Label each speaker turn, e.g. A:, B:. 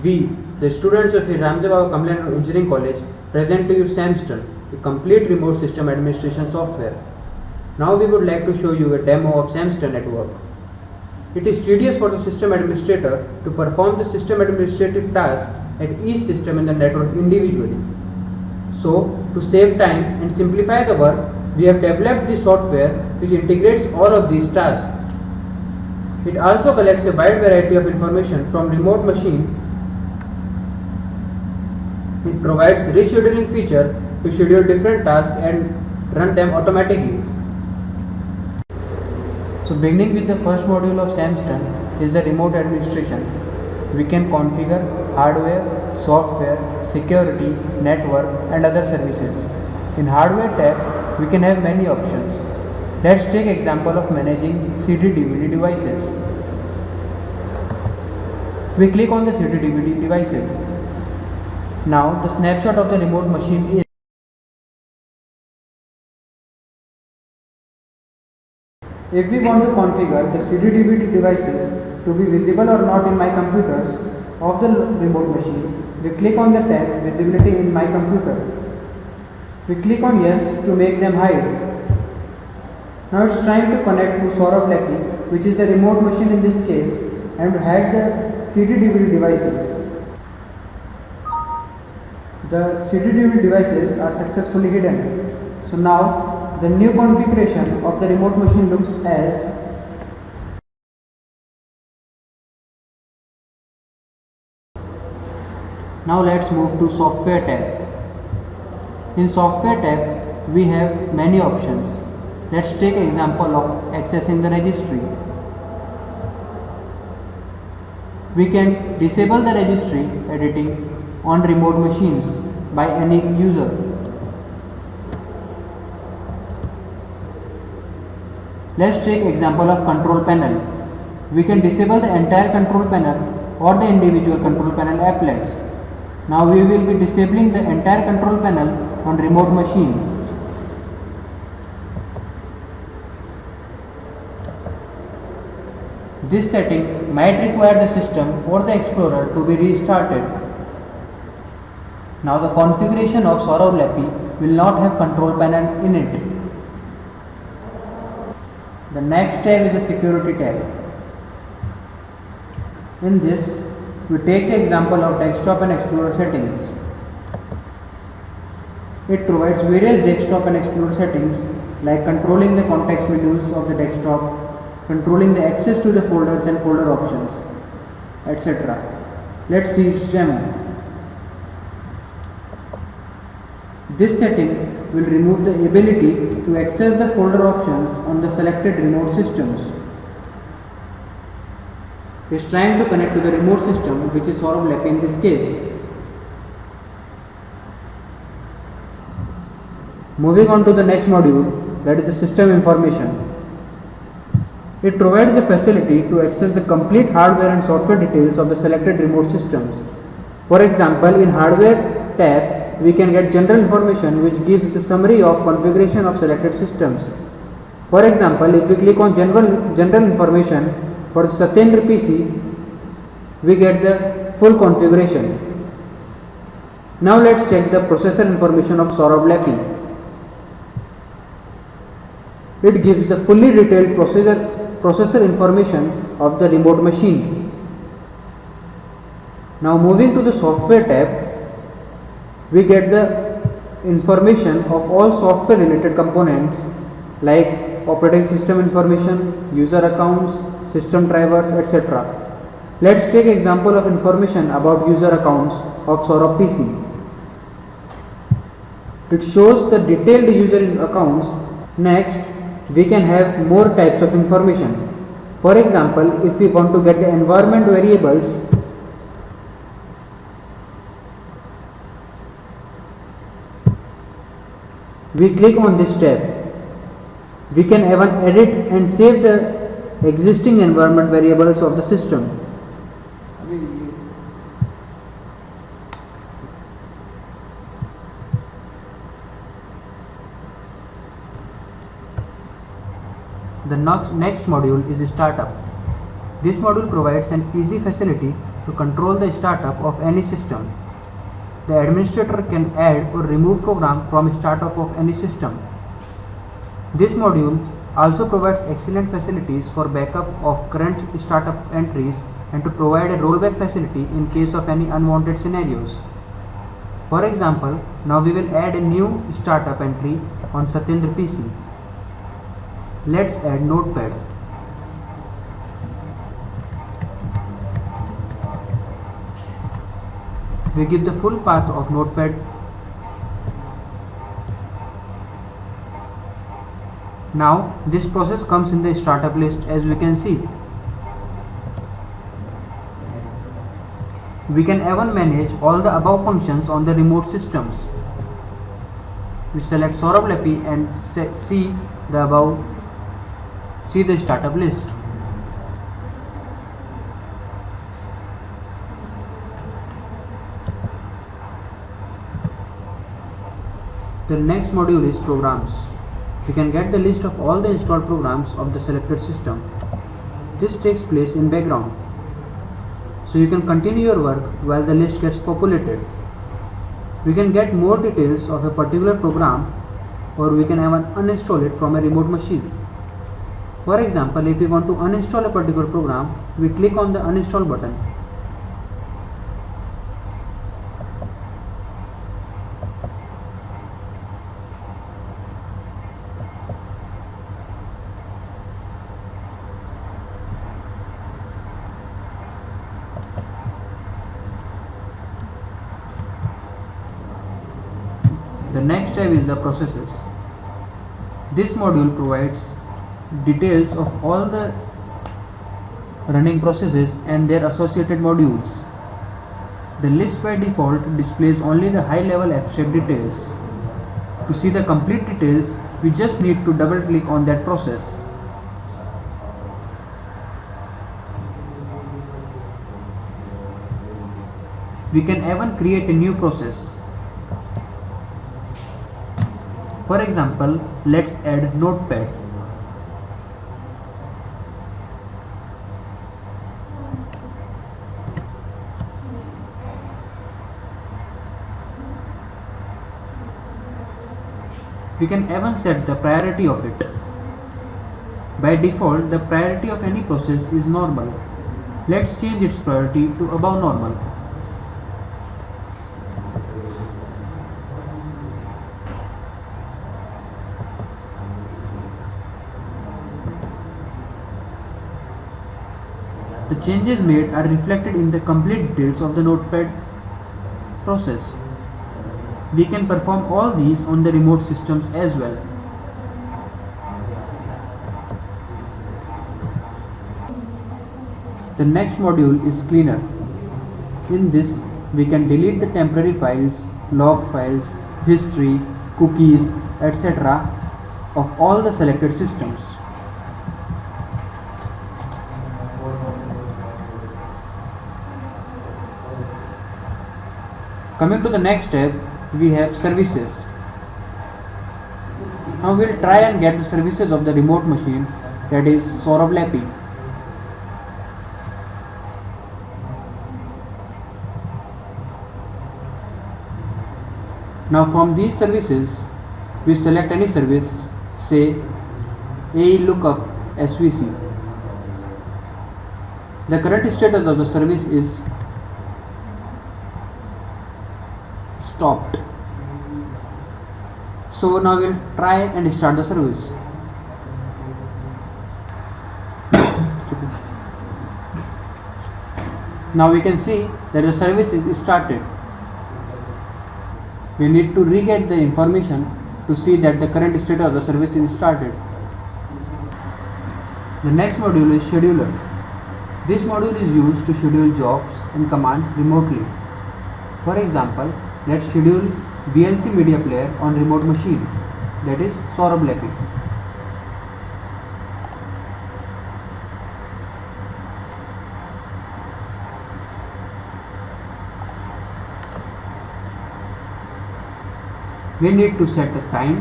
A: We, the students of Ramdev Baba Kamlan Engineering College, present to you Samston, a complete remote system administration software. Now we would like to show you a demo of Samston at work. It is tedious for the system administrator to perform the system administrative tasks at each system in the network individually. So, to save time and simplify the work, we have developed this software which integrates all of these tasks. It also collects a wide variety of information from remote machine. It provides rescheduling feature to schedule different tasks and run them automatically. So beginning with the first module of Samston is the remote administration. We can configure hardware, software, security, network and other services. In hardware tab, we can have many options. Let's take example of managing CD-DVD devices. We click on the CD-DVD devices. Now the snapshot of the remote machine is if we want to configure the CD-DVD devices to be visible or not in my computers of the remote machine, we click on the tab Visibility in my computer. We click on Yes to make them hide. Now it's trying to connect to Saurabh Lackey, which is the remote machine in this case, and to hide the CD-DVD devices. The CD-DVD devices are successfully hidden. So now the new configuration of the remote machine looks as Now let's move to software tab. In software tab we have many options. Let's take example of accessing the registry. We can disable the registry editing on remote machines by any user. Let's take example of control panel. We can disable the entire control panel or the individual control panel applets. Now we will be disabling the entire control panel on remote machine. This setting might require the system or the Explorer to be restarted. Now the configuration of Saurabh Lackey will not have control panel in it. The next tab is the security tab. In this, we take the example of desktop and Explorer settings. It provides various desktop and Explorer settings like controlling the context menus of the desktop, controlling the access to the folders and folder options, etc. Let's see its demo. This setting will remove the ability to access the folder options on the selected remote systems. It is trying to connect to the remote system, which is Saurabh Lackey in this case. Moving on to the next module, that is the system information. It provides the facility to access the complete hardware and software details of the selected remote systems. For example, in hardware tab, we can get general information which gives the summary of configuration of selected systems. For example, if we click on general information for the Satyendra PC, we get the full configuration. Now let's check the processor information of Saurabh Lackey. It gives the fully detailed processor information of the remote machine. Now moving to the software tab, we get the information of all software related components like operating system information, user accounts, system drivers, etc. Let's take example of information about user accounts of Saurabh PC. It shows the detailed user accounts. Next, we can have more types of information. For example, if we want to get the environment variables, we click on this tab. We can even edit and save the existing environment variables of the system. The next module is Startup. This module provides an easy facility to to control the startup of any system. The administrator can add or remove program from startup of any system. This module also provides excellent facilities for backup of current startup entries and to provide a rollback facility in case of any unwanted scenarios. For example, now we will add a new startup entry on Satyendra PC. Let's add Notepad. We give the full path of Notepad. Now this process comes in the startup list, as we can see. We can even manage all the above functions on the remote systems. We select Saurabh Lepi and see the startup list. The next module is programs. We can get the list of all the installed programs of the selected system. This takes place in background, so you can continue your work while the list gets populated. We can get more details of a particular program, or we can even uninstall it from a remote machine. For example, if we want to uninstall a particular program, we click on the uninstall button. The next tab is the processes. This module provides details of all the running processes and their associated modules. The list by default displays only the high level abstract details. To see the complete details, we just need to double click on that process. We can even create a new process. For example, let's add Notepad. We can even set the priority of it. By default, the priority of any process is normal. Let's change its priority to above normal. The changes made are reflected in the complete details of the Notepad process. We can perform all these on the remote systems as well. The next module is Cleaner. In this, we can delete the temporary files, log files, history, cookies, etc. of all the selected systems. Coming to the next tab, we have services. Now we'll try and get the services of the remote machine, that is Saurabh Lepi. Now from these services, we select any service, say AE Lookup SVC. The current status of the service is stopped. So now we'll try and start the service. Now we can see that the service is started. We need to re-get the information to see that the current state of the service is started. The next module is Scheduler. This module is used to schedule jobs and commands remotely. For example, let's schedule VLC media player on remote machine, that is Saurabh Lepi. We need to set the time